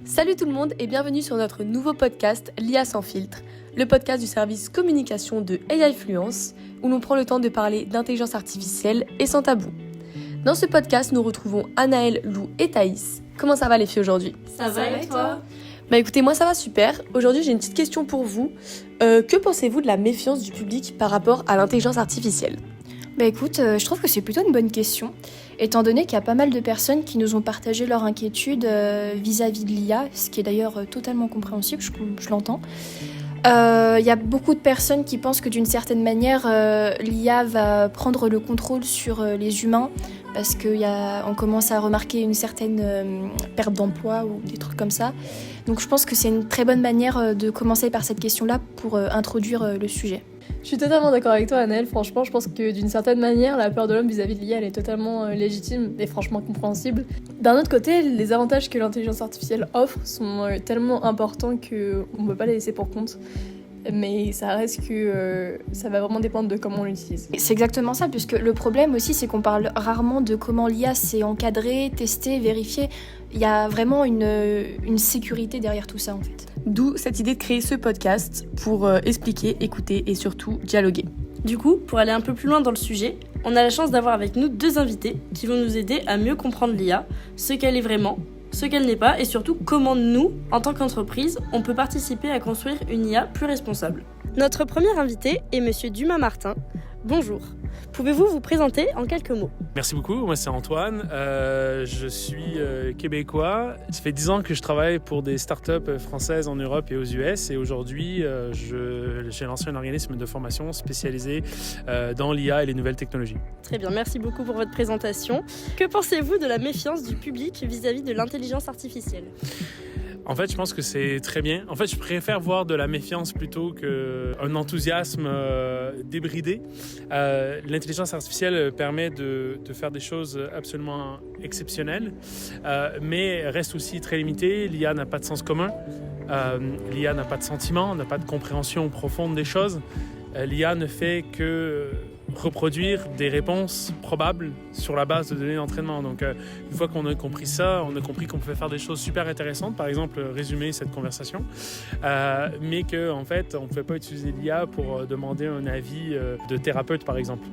Salut tout le monde et bienvenue sur notre nouveau podcast l'IA sans filtre, le podcast du service communication de AI Fluence, où l'on prend le temps de parler d'intelligence artificielle et sans tabou. Dans ce podcast, nous retrouvons Anaëlle, Lou et Thaïs. Comment ça va les filles aujourd'hui ? Ça va et toi ? Écoutez, moi ça va super. Aujourd'hui j'ai une petite question pour vous. Que pensez-vous de la méfiance du public par rapport à l'intelligence artificielle ? Écoute, je trouve que c'est plutôt une bonne question, étant donné qu'il y a pas mal de personnes qui nous ont partagé leur inquiétude vis-à-vis de l'IA, ce qui est d'ailleurs totalement compréhensible, je l'entends. Il y a beaucoup de personnes qui pensent que d'une certaine manière, l'IA va prendre le contrôle sur les humains, parce qu'on commence à remarquer une certaine perte d'emploi ou des trucs comme ça. Donc je pense que c'est une très bonne manière de commencer par cette question-là pour introduire le sujet. Je suis totalement d'accord avec toi Anaëlle, franchement je pense que d'une certaine manière la peur de l'homme vis-à-vis de l'IA elle est totalement légitime et franchement compréhensible. D'un autre côté, les avantages que l'intelligence artificielle offre sont tellement importants qu'on ne peut pas les laisser pour compte. Mais ça reste que ça va vraiment dépendre de comment on l'utilise. C'est exactement ça, puisque le problème aussi, c'est qu'on parle rarement de comment l'IA s'est encadrée, testée, vérifiée. Il y a vraiment une sécurité derrière tout ça, en fait. D'où cette idée de créer ce podcast pour expliquer, écouter et surtout dialoguer. Du coup, pour aller un peu plus loin dans le sujet, on a la chance d'avoir avec nous deux invités qui vont nous aider à mieux comprendre l'IA, ce qu'elle est vraiment, ce qu'elle n'est pas et surtout comment nous, en tant qu'entreprise, on peut participer à construire une IA plus responsable. Notre premier invité est Monsieur Dumas-Martin. Bonjour. Pouvez-vous vous présenter en quelques mots ? Merci beaucoup, moi c'est Antoine, je suis québécois. Ça fait 10 ans que je travaille pour des startups françaises en Europe et aux US et aujourd'hui j'ai lancé un organisme de formation spécialisé dans l'IA et les nouvelles technologies. Très bien, merci beaucoup pour votre présentation. Que pensez-vous de la méfiance du public vis-à-vis de l'intelligence artificielle ? En fait, je pense que c'est très bien. En fait, je préfère voir de la méfiance plutôt qu'un enthousiasme débridé. L'intelligence artificielle permet de faire des choses absolument exceptionnelles, mais reste aussi très limitée. L'IA n'a pas de sens commun. L'IA n'a pas de sentiment, n'a pas de compréhension profonde des choses. L'IA ne fait que reproduire des réponses probables sur la base de données d'entraînement. Donc, une fois qu'on a compris ça, on a compris qu'on pouvait faire des choses super intéressantes, par exemple résumer cette conversation, mais qu'en fait, on ne pouvait pas utiliser l'IA pour demander un avis de thérapeute, par exemple.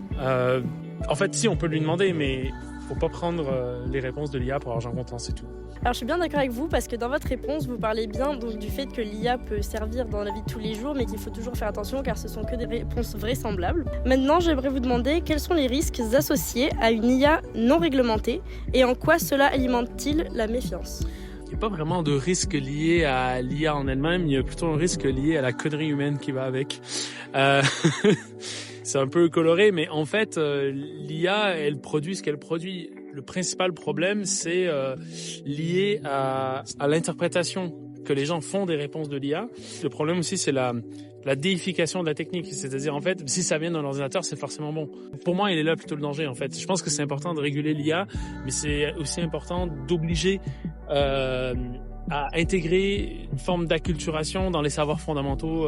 En fait, si, on peut lui demander, mais il ne faut pas prendre les réponses de l'IA pour argent comptant, c'est tout. Alors je suis bien d'accord avec vous parce que dans votre réponse, vous parlez bien donc, du fait que l'IA peut servir dans la vie de tous les jours mais qu'il faut toujours faire attention car ce sont que des réponses vraisemblables. Maintenant, j'aimerais vous demander quels sont les risques associés à une IA non réglementée et en quoi cela alimente-t-il la méfiance ? Il n'y a pas vraiment de risque lié à l'IA en elle-même, il y a plutôt un risque lié à la connerie humaine qui va avec. C'est un peu coloré, mais en fait, l'IA, elle produit ce qu'elle produit. Le principal problème, c'est lié à l'interprétation que les gens font des réponses de l'IA. Le problème aussi, c'est la déification de la technique. C'est-à-dire, en fait, si ça vient d'un ordinateur, c'est forcément bon. Pour moi, il est là plutôt le danger, en fait. Je pense que c'est important de réguler l'IA, mais c'est aussi important d'obliger à intégrer une forme d'acculturation dans les savoirs fondamentaux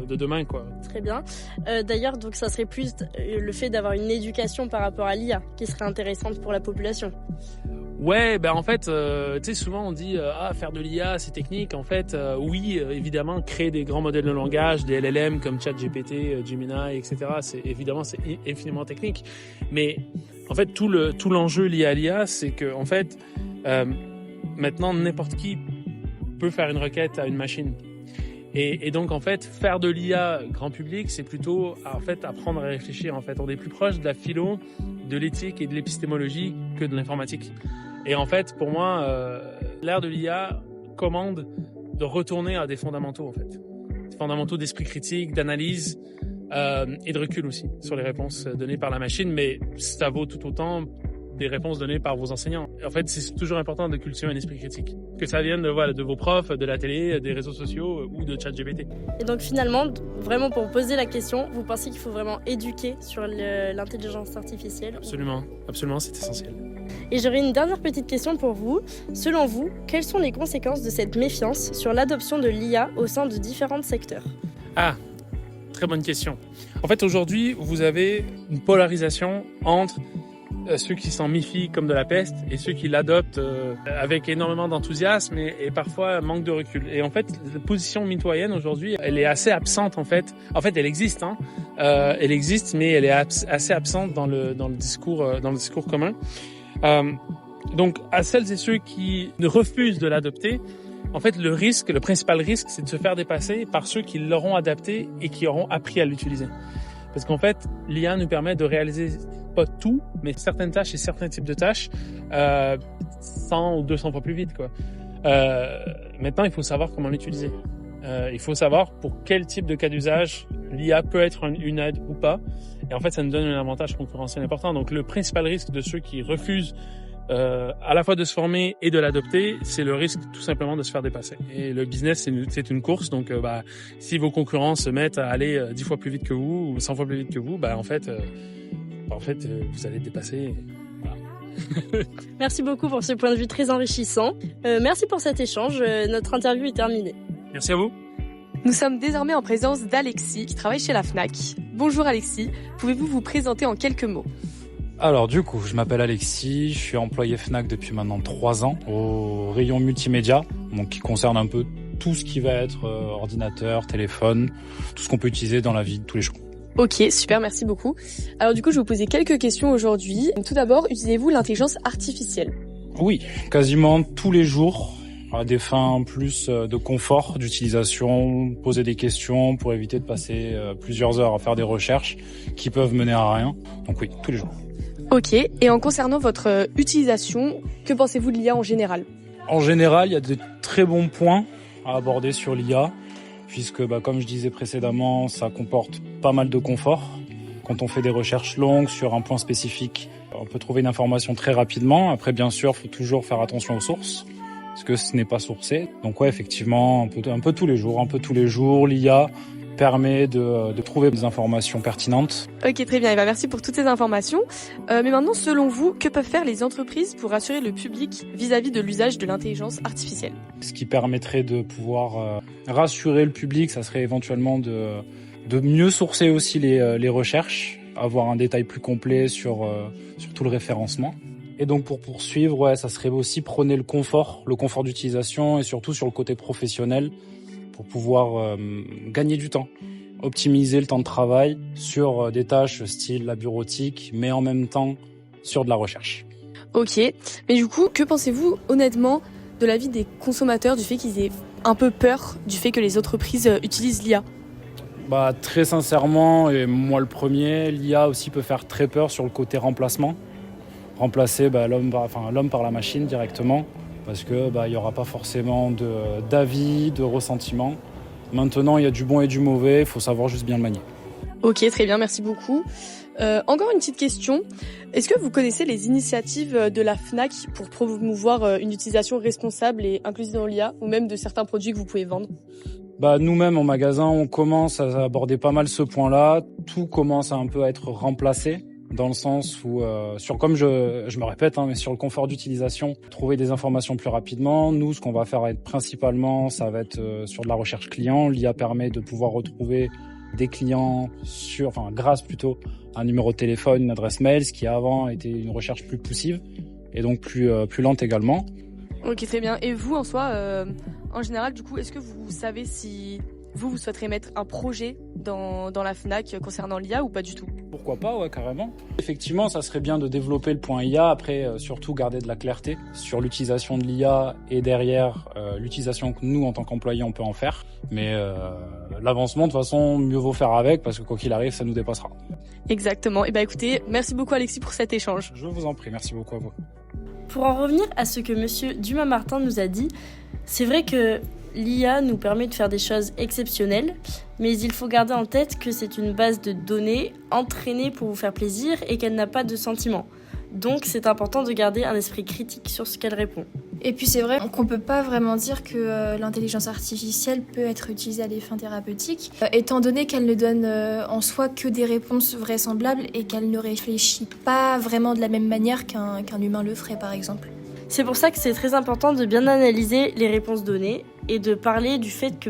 de demain, quoi. Très bien. D'ailleurs, donc ça serait plus le fait d'avoir une éducation par rapport à l'IA qui serait intéressante pour la population. Ouais, en fait, tu sais, souvent on dit faire de l'IA, c'est technique. En fait, oui, évidemment, créer des grands modèles de langage, des LLM comme ChatGPT, Gemini, etc. C'est infiniment technique. Mais en fait, tout l'enjeu lié à l'IA, c'est que en fait, maintenant n'importe qui peut faire une requête à une machine. Et donc en fait, faire de l'IA grand public, c'est plutôt en fait apprendre à réfléchir. En fait, on est plus proche de la philo, de l'éthique et de l'épistémologie que de l'informatique. Et en fait, pour moi, l'ère de l'IA commande de retourner à des fondamentaux, en fait. Des fondamentaux d'esprit critique, d'analyse et de recul aussi sur les réponses données par la machine. Mais ça vaut tout autant des réponses données par vos enseignants. En fait, c'est toujours important de cultiver un esprit critique. Que ça vienne de vos profs, de la télé, des réseaux sociaux ou de ChatGPT. Et donc finalement, vraiment pour poser la question, vous pensez qu'il faut vraiment éduquer sur l'intelligence artificielle ? Absolument, c'est essentiel. Et j'aurais une dernière petite question pour vous. Selon vous, quelles sont les conséquences de cette méfiance sur l'adoption de l'IA au sein de différents secteurs ? Ah, très bonne question. En fait, aujourd'hui, vous avez une polarisation entre ceux qui s'en méfient comme de la peste et ceux qui l'adoptent avec énormément d'enthousiasme et parfois manque de recul. Et en fait, la position mitoyenne aujourd'hui, elle est assez absente en fait. En fait, elle existe, elle existe, mais elle est assez absente dans le discours commun. Donc, à celles et ceux qui refusent de l'adopter, en fait, le principal risque, c'est de se faire dépasser par ceux qui l'auront adapté et qui auront appris à l'utiliser. Parce qu'en fait, l'IA nous permet de réaliser pas tout, mais certaines tâches et certains types de tâches 100 ou 200 fois plus vite, quoi. Maintenant, il faut savoir comment l'utiliser. Il faut savoir pour quel type de cas d'usage l'IA peut être une aide ou pas. Et en fait, ça nous donne un avantage concurrentiel important. Donc, le principal risque de ceux qui refusent à la fois de se former et de l'adopter, c'est le risque tout simplement de se faire dépasser. Et le business, c'est une course, donc si vos concurrents se mettent à aller 10 fois plus vite que vous ou 100 fois plus vite que vous, en fait, vous allez dépasser. Voilà. Merci beaucoup pour ce point de vue très enrichissant. Merci pour cet échange. Notre interview est terminée. Merci à vous. Nous sommes désormais en présence d'Alexis qui travaille chez la Fnac. Bonjour Alexis, pouvez-vous vous présenter en quelques mots ? Alors du coup, je m'appelle Alexis, je suis employé Fnac depuis maintenant 3 ans au rayon multimédia, donc qui concerne un peu tout ce qui va être ordinateur, téléphone, tout ce qu'on peut utiliser dans la vie de tous les jours. Ok, super, merci beaucoup. Alors du coup, je vais vous poser quelques questions aujourd'hui. Tout d'abord, utilisez-vous l'intelligence artificielle ? Oui, quasiment tous les jours, à des fins plus de confort d'utilisation, poser des questions pour éviter de passer plusieurs heures à faire des recherches qui peuvent mener à rien. Donc oui, tous les jours. Ok, et en concernant votre utilisation, que pensez-vous de l'IA en général ? En général, il y a de très bons points à aborder sur l'IA, puisque comme je disais précédemment, ça comporte pas mal de confort. Quand on fait des recherches longues sur un point spécifique, on peut trouver une information très rapidement. Après, bien sûr, il faut toujours faire attention aux sources, parce que ce n'est pas sourcé. Donc ouais, effectivement, un peu tous les jours, l'IA permet de trouver des informations pertinentes. Ok, très bien. Et merci pour toutes ces informations. Mais maintenant, selon vous, que peuvent faire les entreprises pour rassurer le public vis-à-vis de l'usage de l'intelligence artificielle ? Ce qui permettrait de pouvoir rassurer le public, ça serait éventuellement de mieux sourcer aussi les recherches, avoir un détail plus complet sur tout le référencement. Et donc pour poursuivre, ça serait aussi prôner le confort d'utilisation et surtout sur le côté professionnel, pour pouvoir gagner du temps, optimiser le temps de travail sur des tâches style la bureautique, mais en même temps sur de la recherche. Ok, mais du coup, que pensez-vous honnêtement de l'avis des consommateurs, du fait qu'ils aient un peu peur du fait que les entreprises utilisent l'IA ? Très sincèrement, et moi le premier, l'IA aussi peut faire très peur sur le côté remplacement. Remplacer l'homme par la machine directement. Parce que il y aura pas forcément d'avis, de ressentiment. Maintenant, il y a du bon et du mauvais, il faut savoir juste bien le manier. Ok, très bien, merci beaucoup. Encore une petite question. Est-ce que vous connaissez les initiatives de la Fnac pour promouvoir une utilisation responsable et inclusive dans l'IA, ou même de certains produits que vous pouvez vendre ? Nous-mêmes, en magasin, on commence à aborder pas mal ce point-là. Tout commence un peu à être remplacé. Dans le sens où, comme je me répète, mais sur le confort d'utilisation, trouver des informations plus rapidement. Nous, ce qu'on va faire principalement, ça va être sur de la recherche client. L'IA permet de pouvoir retrouver des clients grâce plutôt à un numéro de téléphone, une adresse mail, ce qui avant était une recherche plus poussive et donc plus lente également. Ok, très bien. Et vous, en soi, en général, du coup, est-ce que vous savez si vous souhaiterez mettre un projet dans la Fnac concernant l'IA ou pas du tout ? Pourquoi pas, ouais, carrément. Effectivement, ça serait bien de développer le point IA, après surtout garder de la clarté sur l'utilisation de l'IA et derrière l'utilisation que nous, en tant qu'employés, on peut en faire. Mais l'avancement, de toute façon, mieux vaut faire avec, parce que quoi qu'il arrive, ça nous dépassera. Exactement. Et écoutez, merci beaucoup Alexis pour cet échange. Je vous en prie, merci beaucoup à vous. Pour en revenir à ce que monsieur Dumas-Martin nous a dit, c'est vrai que l'IA nous permet de faire des choses exceptionnelles, mais il faut garder en tête que c'est une base de données entraînée pour vous faire plaisir et qu'elle n'a pas de sentiments. Donc c'est important de garder un esprit critique sur ce qu'elle répond. Et puis c'est vrai qu'on peut pas vraiment dire que l'intelligence artificielle peut être utilisée à des fins thérapeutiques, étant donné qu'elle ne donne en soi que des réponses vraisemblables et qu'elle ne réfléchit pas vraiment de la même manière qu'un humain le ferait par exemple. C'est pour ça que c'est très important de bien analyser les réponses données et de parler du fait que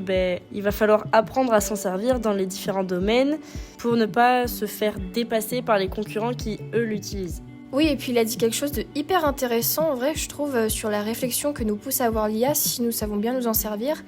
il va falloir apprendre à s'en servir dans les différents domaines pour ne pas se faire dépasser par les concurrents qui, eux, l'utilisent. Oui, et puis il a dit quelque chose de hyper intéressant, en vrai, je trouve, sur la réflexion que nous pousse à avoir l'IA si nous savons bien nous en servir,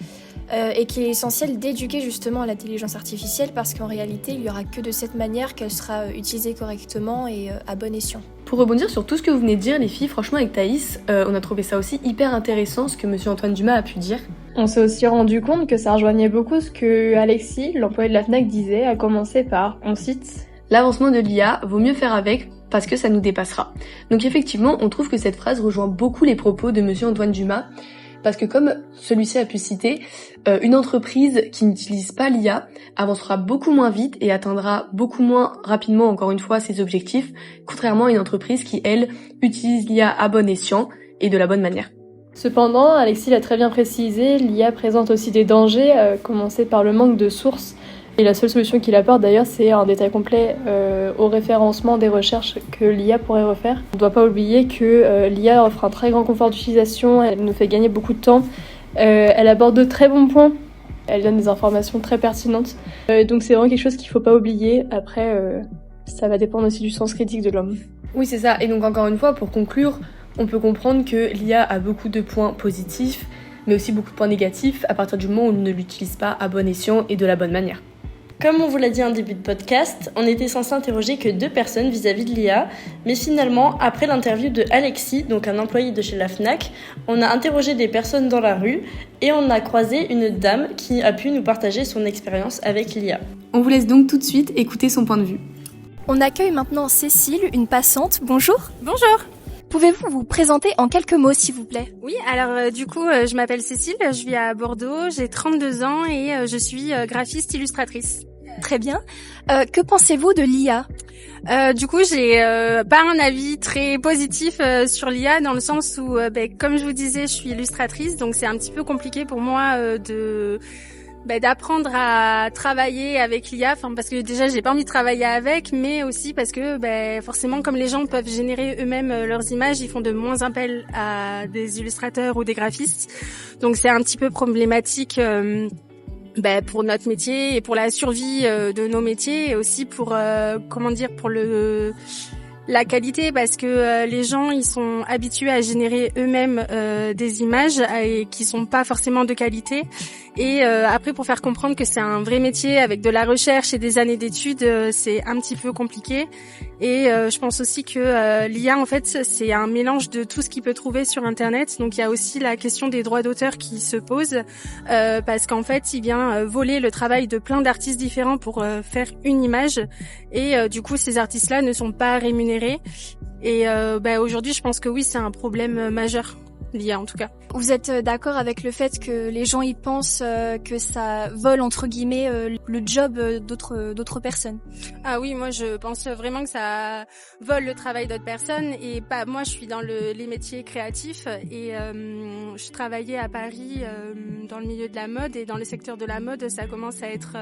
et qu'il est essentiel d'éduquer justement à l'intelligence artificielle parce qu'en réalité, il n'y aura que de cette manière qu'elle sera utilisée correctement et à bon escient. Pour rebondir sur tout ce que vous venez de dire, les filles, franchement, avec Thaïs, on a trouvé ça aussi hyper intéressant, ce que monsieur Antoine Dumas a pu dire. On s'est aussi rendu compte que ça rejoignait beaucoup ce que Alexis, l'employé de la Fnac, disait, à commencer par, on cite, « L'avancement de l'IA vaut mieux faire avec parce que ça nous dépassera ». Donc effectivement, on trouve que cette phrase rejoint beaucoup les propos de monsieur Antoine Dumas, parce que comme celui-ci a pu citer, une entreprise qui n'utilise pas l'IA avancera beaucoup moins vite et atteindra beaucoup moins rapidement, encore une fois, ses objectifs, contrairement à une entreprise qui, elle, utilise l'IA à bon escient et de la bonne manière. Cependant, Alexis l'a très bien précisé, l'IA présente aussi des dangers, à commencer par le manque de sources. Et la seule solution qu'il apporte d'ailleurs, c'est un détail complet au référencement des recherches que l'IA pourrait refaire. On ne doit pas oublier que l'IA offre un très grand confort d'utilisation, elle nous fait gagner beaucoup de temps, elle aborde de très bons points, elle donne des informations très pertinentes. Donc c'est vraiment quelque chose qu'il ne faut pas oublier. Après, ça va dépendre aussi du sens critique de l'homme. Oui, c'est ça. Et donc encore une fois, pour conclure, on peut comprendre que l'IA a beaucoup de points positifs, mais aussi beaucoup de points négatifs à partir du moment où on ne l'utilise pas à bon escient et de la bonne manière. Comme on vous l'a dit en début de podcast, on était censé interroger que 2 personnes vis-à-vis de l'IA, mais finalement, après l'interview de Alexis, donc un employé de chez la Fnac, on a interrogé des personnes dans la rue et on a croisé une dame qui a pu nous partager son expérience avec l'IA. On vous laisse donc tout de suite écouter son point de vue. On accueille maintenant Cécile, une passante. Bonjour. Bonjour. Pouvez-vous vous présenter en quelques mots, s'il vous plaît ? Oui, alors du coup, je m'appelle Cécile, je vis à Bordeaux, j'ai 32 ans et je suis graphiste illustratrice. Très bien. Que pensez-vous de l'IA ? Du coup, j'ai pas un avis très positif sur l'IA dans le sens où, comme je vous disais, je suis illustratrice, donc c'est un petit peu compliqué pour moi d'apprendre à travailler avec l'IA, parce que déjà j'ai pas envie de travailler avec, mais aussi parce que forcément comme les gens peuvent générer eux-mêmes leurs images, ils font de moins appel à des illustrateurs ou des graphistes, donc c'est un petit peu problématique pour notre métier et pour la survie de nos métiers et aussi pour pour la qualité, parce que les gens ils sont habitués à générer eux-mêmes des images et qui sont pas forcément de qualité. Et après, pour faire comprendre que c'est un vrai métier avec de la recherche et des années d'études, c'est un petit peu compliqué. Et je pense aussi que l'IA, en fait, c'est un mélange de tout ce qu'il peut trouver sur Internet. Donc il y a aussi la question des droits d'auteur qui se pose, parce qu'en fait, il vient voler le travail de plein d'artistes différents pour faire une image. Et du coup, ces artistes-là ne sont pas rémunérés. Et aujourd'hui, je pense que oui, c'est un problème majeur. L'IA en tout cas. Vous êtes d'accord avec le fait que les gens y pensent que ça vole entre guillemets le job d'autres personnes ? Ah oui, moi je pense vraiment que ça vole le travail d'autres personnes et moi je suis dans les métiers créatifs et je travaillais à Paris dans le milieu de la mode et dans le secteur de la mode ça commence à être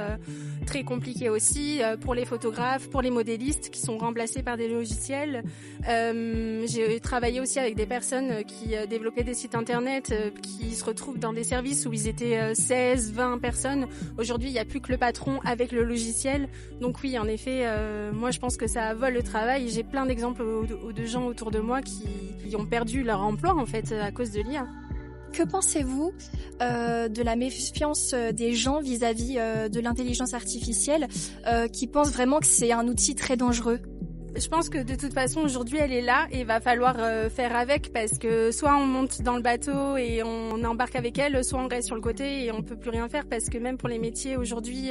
très compliqué aussi pour les photographes, pour les modélistes qui sont remplacés par des logiciels. J'ai travaillé aussi avec des personnes qui développaient des sites internet qui se retrouvent dans des services où ils étaient 16, 20 personnes. Aujourd'hui, il n'y a plus que le patron avec le logiciel. Donc oui, en effet, moi je pense que ça vole le travail. J'ai plein d'exemples de gens autour de moi qui ont perdu leur emploi en fait à cause de l'IA. Que pensez-vous de la méfiance des gens vis-à-vis de l'intelligence artificielle qui pensent vraiment que c'est un outil très dangereux ? Je pense que de toute façon aujourd'hui elle est là et il va falloir faire avec parce que soit on monte dans le bateau et on embarque avec elle, soit on reste sur le côté et on peut plus rien faire parce que même pour les métiers aujourd'hui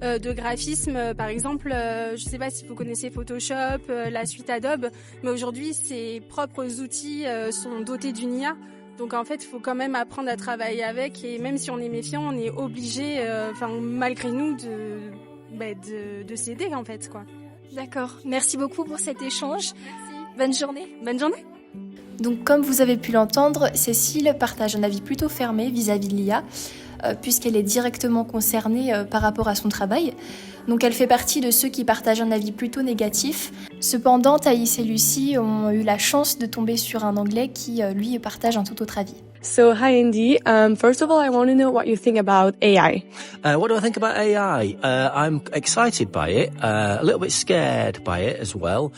de graphisme par exemple, je sais pas si vous connaissez Photoshop, la suite Adobe, mais aujourd'hui ces propres outils sont dotés d'une IA. Donc en fait, il faut quand même apprendre à travailler avec et même si on est méfiant, on est obligé, malgré nous, de céder en fait, quoi. D'accord. Merci beaucoup pour cet échange. Merci. Bonne journée. Bonne journée. Donc comme vous avez pu l'entendre, Cécile partage un avis plutôt fermé vis-à-vis de l'IA, puisqu'elle est directement concernée par rapport à son travail. Donc elle fait partie de ceux qui partagent un avis plutôt négatif. Cependant, Thaïs et Lucie ont eu la chance de tomber sur un Anglais qui, lui, partage un tout autre avis. So, hi, Andy. First of all, I want to know what you think about AI. What do I think about AI? I'm excited by it, a little bit scared by it as well.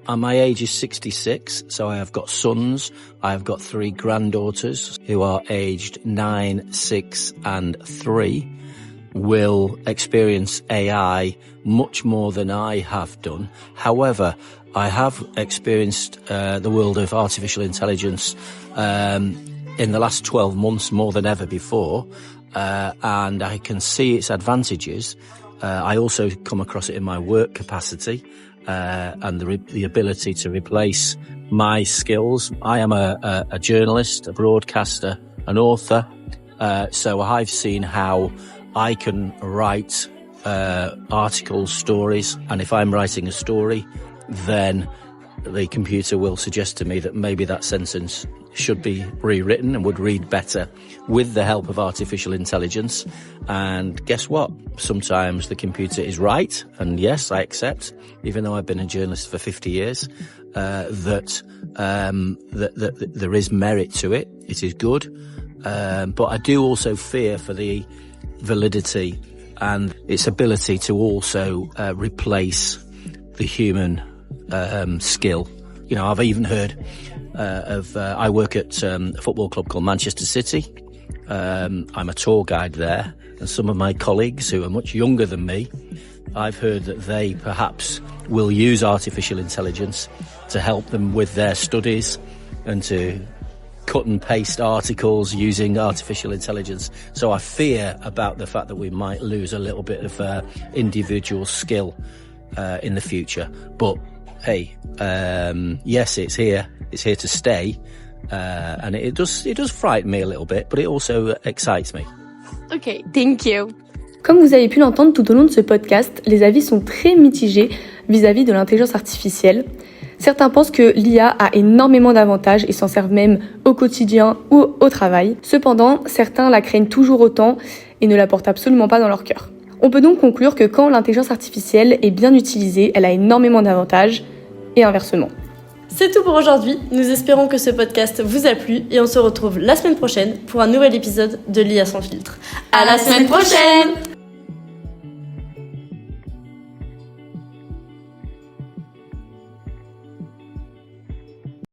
My age is 66, so I have got sons. I have got 3 granddaughters who are aged 9, 6 and 3. Will experience AI much more than I have done. However, I have experienced the world of artificial intelligence in the last 12 months more than ever before, and I can see its advantages. I also come across it in my work capacity and the ability to replace my skills. I am a journalist, a broadcaster, an author, so I've seen how I can write articles, stories, and if I'm writing a story, then the computer will suggest to me that maybe that sentence should be rewritten and would read better with the help of artificial intelligence. And guess what? Sometimes the computer is right, and yes, I accept, even though I've been a journalist for 50 years, that there is merit to it. It is good, but I do also fear for the validity and its ability to also replace the human skill. You know, I've even heard I work at a football club called Manchester City. I'm a tour guide there, and some of my colleagues who are much younger than me, I've heard that they perhaps will use artificial intelligence to help them with their studies and to cut and paste articles using artificial intelligence. So I fear about the fact that we might lose a little bit of individual skill in the future. But hey, yes, it's here to stay, and it does frighten me a little bit, but it also excites me. Okay, thank you. Comme vous avez pu l'entendre tout au long de ce podcast, les avis sont très mitigés vis-à-vis de l'intelligence artificielle. Certains pensent que l'IA a énormément d'avantages et s'en servent même au quotidien ou au travail. Cependant, certains la craignent toujours autant et ne la portent absolument pas dans leur cœur. On peut donc conclure que quand l'intelligence artificielle est bien utilisée, elle a énormément d'avantages et inversement. C'est tout pour aujourd'hui. Nous espérons que ce podcast vous a plu et on se retrouve la semaine prochaine pour un nouvel épisode de l'IA sans filtre. À la semaine prochaine!